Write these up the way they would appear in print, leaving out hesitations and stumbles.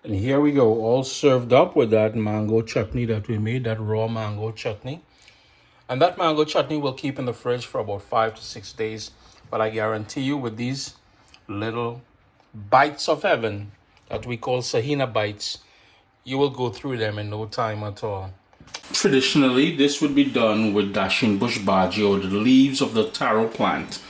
And here we go, all served up with that mango chutney that we made, that raw mango chutney. And that mango chutney will keep in the fridge for about 5 to 6 days. But I guarantee you, with these little bites of heaven that we call Saheena bites, you will go through them in no time at all. Traditionally, this would be done with dashing bush bhaji or the leaves of the taro plant.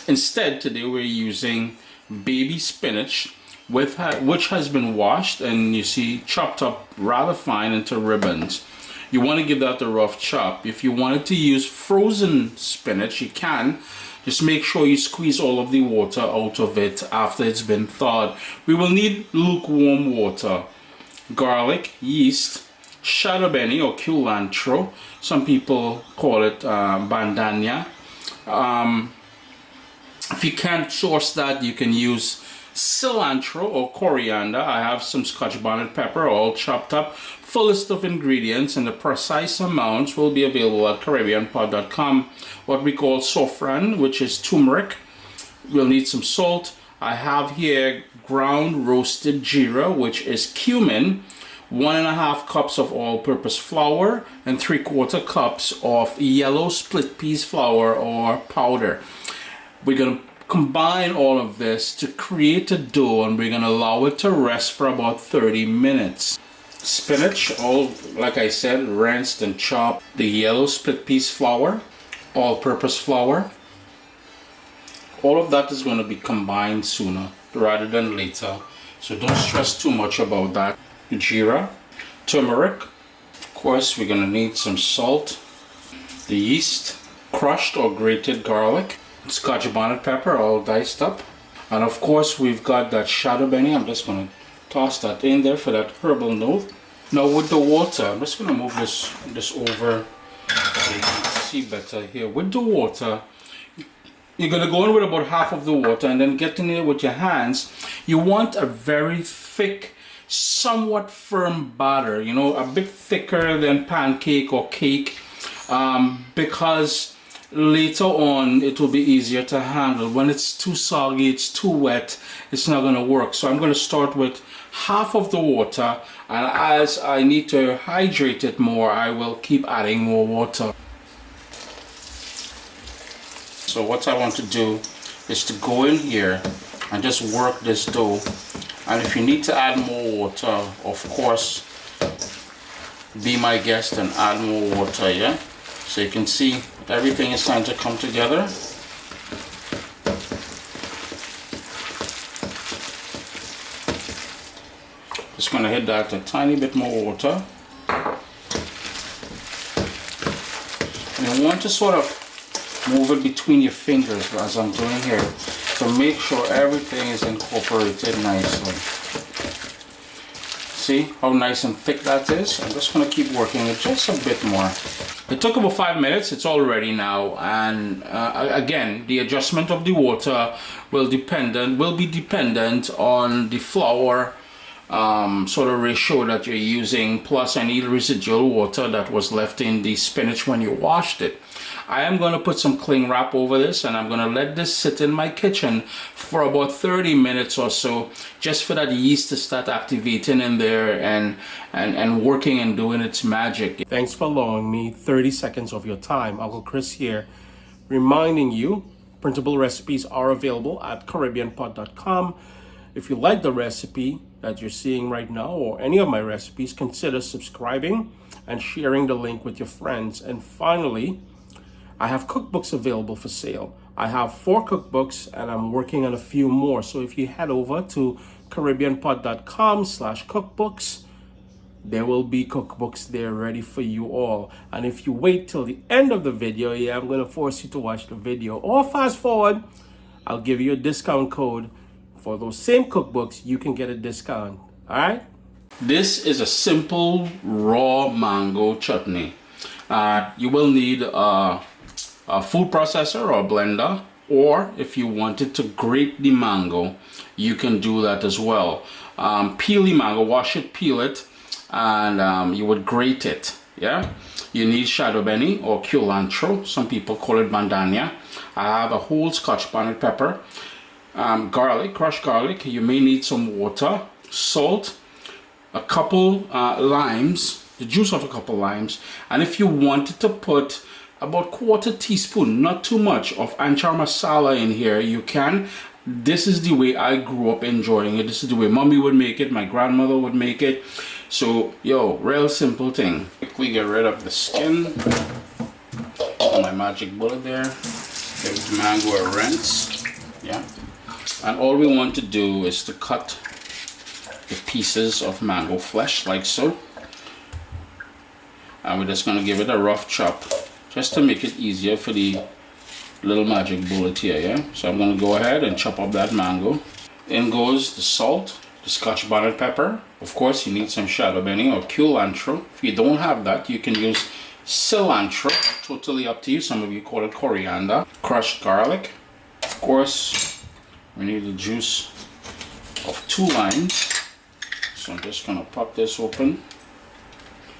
Instead, today we're using baby spinach, which has been washed and you see chopped up rather fine into ribbons. You want to give that a rough chop. If you wanted to use frozen spinach, you can. Just make sure you squeeze all of the water out of it after it's been thawed. We will need lukewarm water, garlic, yeast, shadobeni or culantro. Some people call it bandania. If you can't source that, you can use cilantro or coriander. I have some Scotch bonnet pepper all chopped up. Full list of ingredients and the precise amounts will be available at CaribbeanPod.com. What we call saffron, which is turmeric. We'll need some salt. I have here ground roasted jeera, which is cumin, 1.5 cups of all-purpose flour, and 3/4 cups of yellow split peas flour or powder. We're going to combine all of this to create a dough, and we're going to allow it to rest for about 30 minutes. Spinach, all like I said, rinsed and chopped. The yellow split peas flour, all-purpose flour. All of that is going to be combined sooner rather than later, so don't stress too much about that. Jeera, turmeric, of course we're going to need some salt, the yeast, crushed or grated garlic, Scotch bonnet pepper all diced up, and of course we've got that shadobeni. I'm just going to toss that in there for that herbal note. Now with the water, I'm just going to move this over so you can see better here. With the water, you're going to go in with about half of the water and then get in there with your hands. You want a very thick, somewhat firm batter, you know, a bit thicker than pancake or cake, because later on it will be easier to handle. When it's too soggy, it's too wet, it's not going to work. So I'm going to start with half of the water, and as I need to hydrate it more, I will keep adding more water. So what I want to do is to go in here and just work this dough. And if you need to add more water, of course, be my guest and add more water, yeah? So you can see everything is starting to come together. Just gonna hit that a tiny bit more water. And you want to sort of move it between your fingers as I'm doing here, to make sure everything is incorporated nicely. See how nice and thick that is? I'm just going to keep working it just a bit more. It took about 5 minutes. It's all ready now, and again, the adjustment of the water will be dependent on the flour sort of ratio that you're using, plus any residual water that was left in the spinach when you washed it. I am going to put some cling wrap over this, and I'm going to let this sit in my kitchen for about 30 minutes or so, just for that yeast to start activating in there and working and doing its magic. Thanks for allowing me 30 seconds of your time. Uncle Chris here, reminding you, printable recipes are available at CaribbeanPod.com. If you like the recipe that you're seeing right now, or any of my recipes, consider subscribing and sharing the link with your friends. And finally, I have cookbooks available for sale. I have 4 cookbooks and I'm working on a few more. So if you head over to CaribbeanPod.com/cookbooks, there will be cookbooks there ready for you all. And if you wait till the end of the video, I'm going to force you to watch the video, or fast forward, I'll give you a discount code. For those same cookbooks, you can get a discount. All right? This is a simple raw mango chutney. You will need a food processor or a blender, or if you wanted to grate the mango, you can do that as well. Peel the mango, wash it, peel it, and you would grate it. Yeah, you need shadobeni or culantro. Some people call it bandania. I have a whole Scotch bonnet pepper, garlic, crushed garlic. You may need some water, salt, a couple limes, the juice of a couple limes, and if you wanted to put about quarter teaspoon, not too much, of anchar masala in here, you can. This is the way I grew up enjoying it. This is the way mommy would make it, my grandmother would make it. So yo, real simple thing. Quickly get rid of the skin. My magic bullet there. Give the mango a rinse. Yeah. And all we want to do is to cut the pieces of mango flesh like so. And we're just going to give it a rough chop just to make it easier for the little magic bullet here, yeah? So I'm going to go ahead and chop up that mango. In goes the salt, the Scotch bonnet pepper. Of course, you need some shadow benny or culantro. If you don't have that, you can use cilantro. Totally up to you. Some of you call it coriander. Crushed garlic. Of course, we need the juice of 2 limes. So I'm just going to pop this open.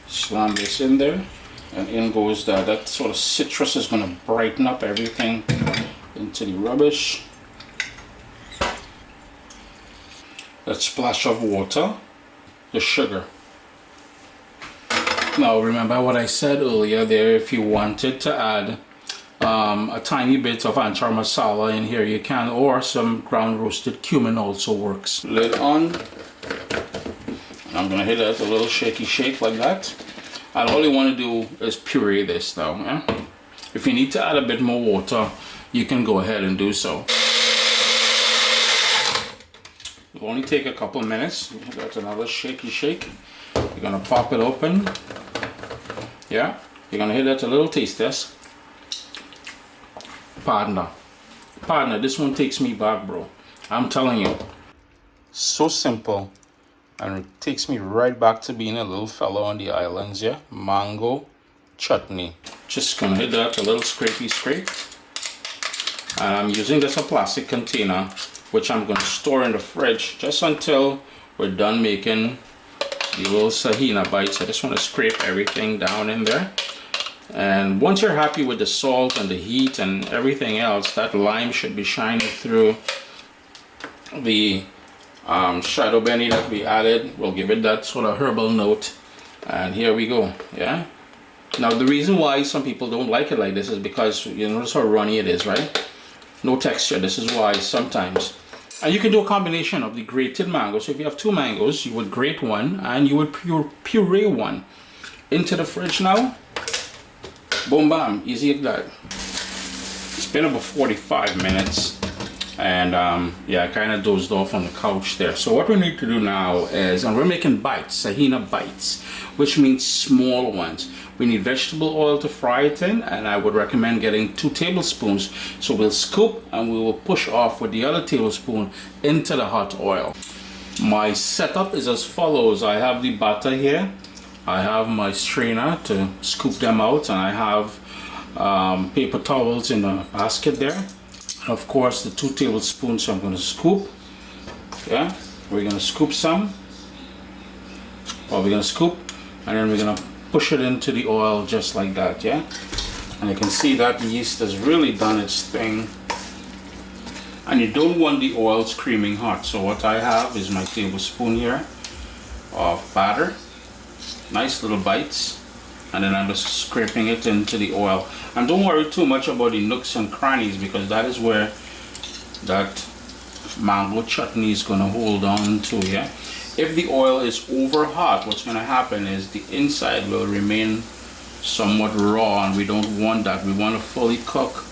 Slam this in there. And in goes that. That sort of citrus is going to brighten up everything into the rubbish. That splash of water, the sugar. Now remember what I said earlier there, if you wanted to add a tiny bit of anchar masala in here you can, or some ground roasted cumin also works. Lid on. I'm going to hit it a little shaky shake like that. And all you want to do is puree this now. Yeah? If you need to add a bit more water, you can go ahead and do so. It'll only take a couple minutes. That's another shaky shake. You're going to pop it open. Yeah? You're going to hit that a little taste test. Partner, this one takes me back, bro. I'm telling you. So simple. And it takes me right back to being a little fellow on the islands, yeah? Mango chutney. Just gonna hit that a little scrapey scrape. And I'm using this a plastic container, which I'm gonna store in the fridge just until we're done making the little Saheena bites. I just wanna scrape everything down in there. And once you're happy with the salt and the heat and everything else, that lime should be shining through the shadow benny that we added. Will give it that sort of herbal note. And here we go. Yeah. Now the reason why some people don't like it like this is because you notice how runny it is, right? No texture. This is why sometimes. And you can do a combination of the grated mango. So if you have 2 mangoes, you would grate one and you would puree one into the fridge now. Boom bam, easy as that. It's been about 45 minutes. And yeah, I kind of dozed off on the couch there. So what we need to do now is, and we're making bites, Saheena bites, which means small ones. We need vegetable oil to fry it in, and I would recommend getting 2 tablespoons. So we'll scoop and we will push off with the other tablespoon into the hot oil. My setup is as follows. I have the batter here. I have my strainer to scoop them out, and I have paper towels in a basket there. Of course, the 2 tablespoons I'm going to scoop. Yeah, we're going to scoop some. Or we're going to scoop, and then we're going to push it into the oil just like that. Yeah, and you can see that the yeast has really done its thing. And you don't want the oil screaming hot. So what I have is my tablespoon here of batter. Nice little bites. And then I'm just scraping it into the oil. And don't worry too much about the nooks and crannies, because that is where that mango chutney is going to hold on to. Yeah. If the oil is over hot, what's going to happen is the inside will remain somewhat raw, and we don't want that. We want to fully cook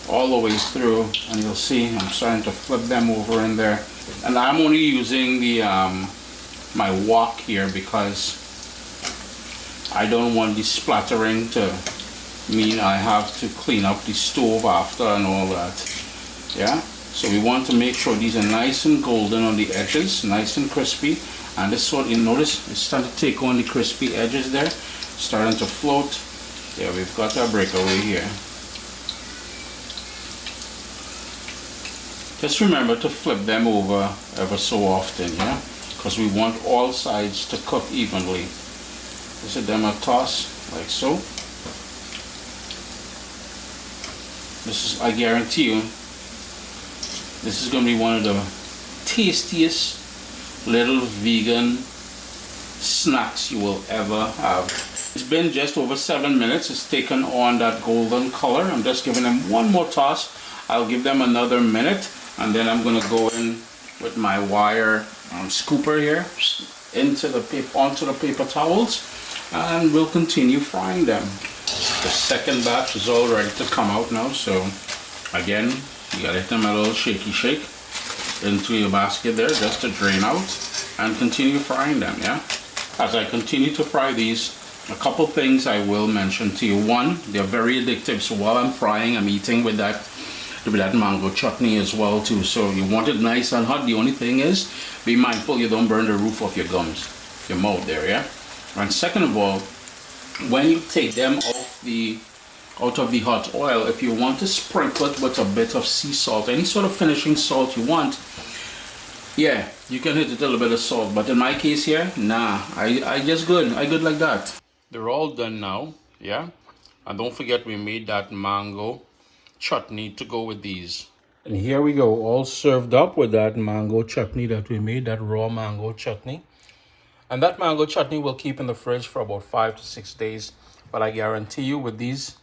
all the way through. And you'll see I'm starting to flip them over in there. And I'm only using the my wok here because I don't want the splattering to mean I have to clean up the stove after and all that. Yeah, so we want to make sure these are nice and golden on the edges, nice and crispy. And this sort, you notice it's starting to take on the crispy edges there, starting to float. There, we've got our breakaway here. Just remember to flip them over ever so often, yeah, because we want all sides to cook evenly. Just give them a toss like so. This is, I guarantee you, this is going to be one of the tastiest little vegan snacks you will ever have. It's been just over 7 minutes. It's taken on that golden color. I'm just giving them one more toss. I'll give them another minute, and then I'm going to go in with my wire scooper here onto the paper towels, and we'll continue frying them. The second batch is all ready to come out now, so again, you gotta hit them a little shaky shake into your basket there just to drain out, and continue frying them. Yeah, as I continue to fry these, a couple things I will mention to you. One, they're very addictive, so while I'm frying, I'm eating with that mango chutney as well too. So you want it nice and hot. The only thing is, be mindful you don't burn the roof of your gums, your mouth there. Yeah. And second of all, when you take them out of the hot oil, if you want to sprinkle it with a bit of sea salt, any sort of finishing salt you want, yeah, you can hit it a little bit of salt. But in my case here, nah, I good like that. They're all done now. Yeah. And don't forget, we made that mango chutney to go with these. And here we go, all served up with that mango chutney that we made, that raw mango chutney. And that mango chutney will keep in the fridge for about 5 to 6 days. But I guarantee you, with these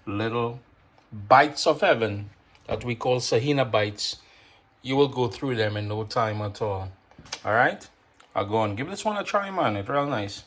little bites of heaven that we call Saheena bites, you will go through them in no time at all. All right? I'll go and give this one a try, man. It's real nice.